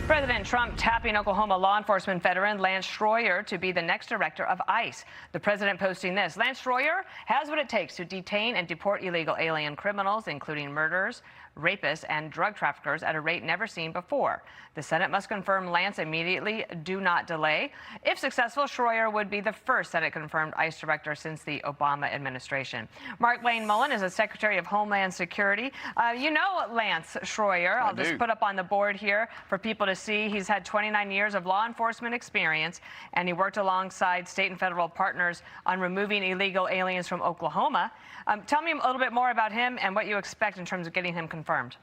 President Trump tapping Oklahoma law enforcement veteran Lance Schroyer to be the next director of ICE. The president posting this: Lance Schroyer has what it takes to detain and deport illegal alien criminals, including murderers, rapists, and drug traffickers at a rate never seen before. The Senate must confirm Lance immediately. Do not delay. If successful, Schroyer would be the first Senate-confirmed ICE director since the Obama administration. Markwayne Mullin is the Secretary of Homeland Security. You know Lance Schroyer. I'll just put up on the board here for people to see. He's had 29 years of law enforcement experience, and he worked alongside state and federal partners on removing illegal aliens from Oklahoma. Tell me a little bit more about him and what you expect in terms of getting him confirmed.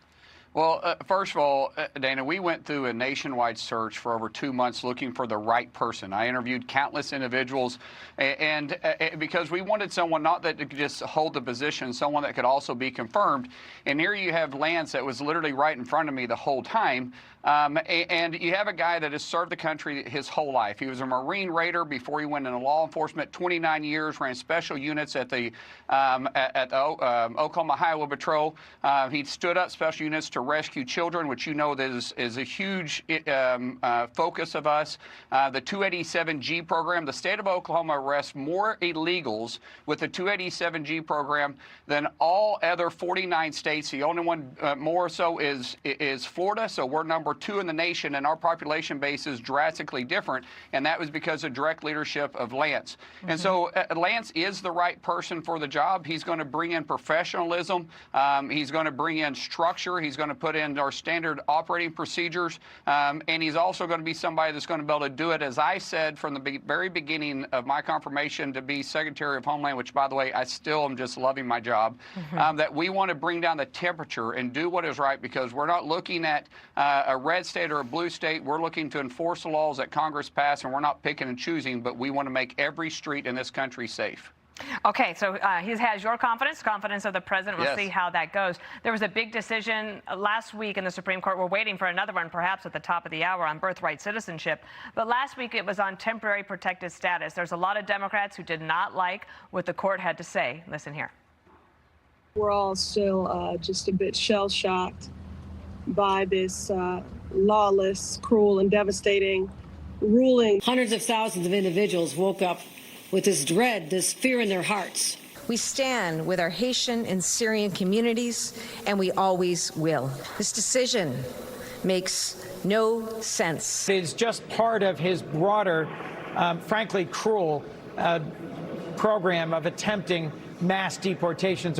Well, first of all, Dana, we went through a nationwide search for over 2 months looking for the right person. I interviewed countless individuals, and because we wanted someone not that could just hold the position, someone that could also be confirmed. And here you have Lance that was literally right in front of me the whole time. And you have a guy that has served the country his whole life. He was a Marine Raider before he went into law enforcement, 29 years, ran special units at the Oklahoma Highway Patrol. He stood up special units to rescue children, which you know is a huge focus of us. The 287G program, the state of Oklahoma arrests more illegals with the 287G program than all other 49 states. The only one more so is Florida, so we're number 2 in the nation, and our population base is drastically different, and that was because of direct leadership of Lance. And so Lance is the right person for the job. He's going to bring in professionalism. He's going to bring in structure. He's going to put in our standard operating procedures, and he's also going to be somebody that's going to be able to do it, as I said from the very beginning of my confirmation to be Secretary of Homeland, which, by the way, I still am just loving my job, that we want to bring down the temperature and do what is right, because we're not looking at a red state or a blue state. We're looking to enforce the laws that Congress passed, and we're not picking and choosing, but we want to make every street in this country safe. Okay, so he has your confidence of the president. We'll see how that goes. There was a big decision last week in the Supreme Court. We're waiting for another one, perhaps at the top of the hour, on birthright citizenship. But last week it was on temporary protected status. There's a lot of Democrats who did not like what the court had to say. Listen here. We're all still just a bit shell-shocked by this lawless, cruel, and devastating ruling. Hundreds of thousands of individuals woke up with this dread, this fear in their hearts. We stand with our Haitian and Syrian communities, and we always will. This decision makes no sense. It's just part of his broader, frankly cruel program of attempting mass deportations.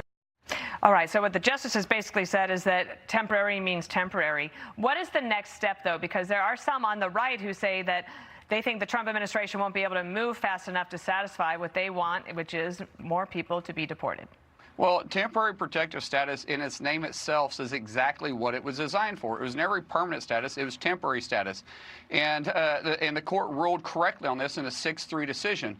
All right, so what the justice has basically said is that temporary means temporary. What is the next step, though? Because there are some on the right who say that they think the Trump administration won't be able to move fast enough to satisfy what they want, which is more people to be deported. Well, temporary protective status in its name itself says exactly what it was designed for. It was never permanent status. It was temporary status. And the court ruled correctly on this in a 6-3 decision.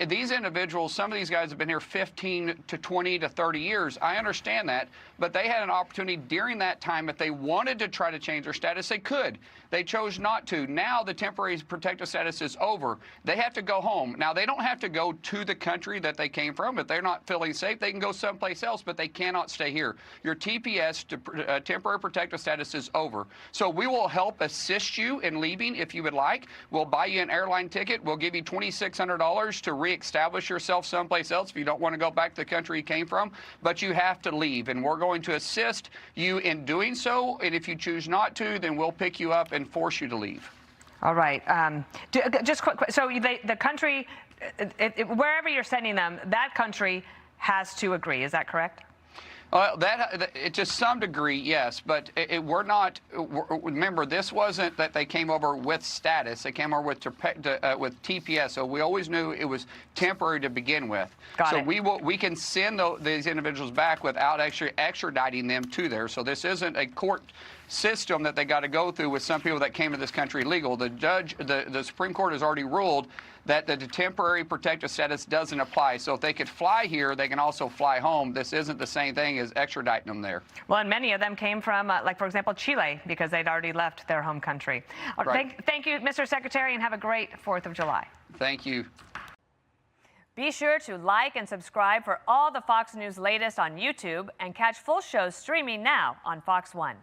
These individuals, some of these guys have been here 15 to 20 to 30 years. I understand that. But they had an opportunity during that time, if they wanted to try to change their status, they could. They chose not to. Now the temporary protective status is over. They have to go home. Now, they don't have to go to the country that they came from. If they're not feeling safe, they can go someplace else, but they cannot stay here. Your TPS, temporary protective status, is over. So we will help assist you in leaving if you would like. We'll buy you an airline ticket. We'll give you $2,600 to reestablish yourself someplace else if you don't want to go back to the country you came from. But you have to leave, and we're going to assist you in doing so. And if you choose not to, then we'll pick you up and force you to leave. All right. Just quick. So the country, wherever you're sending them, that country has to agree. Is that correct? To some degree, yes, but we're not. Remember, this wasn't that they came over with status. They came over with TPS. So we always knew it was temporary to begin with. So we can send these individuals back without actually extraditing them to there. So this isn't a court system that they got to go through with some people that came to this country illegal. The Supreme Court has already ruled that the temporary protective status doesn't apply. So if they could fly here, they can also fly home. This isn't the same thing as extraditing them there. Well, and many of them came from, like, for example, Chile, because they'd already left their home country. Right. Thank you, Mr. Secretary, and have a great 4th of July. Thank you. Be sure to like and subscribe for all the Fox News latest on YouTube, and catch full shows streaming now on Fox One.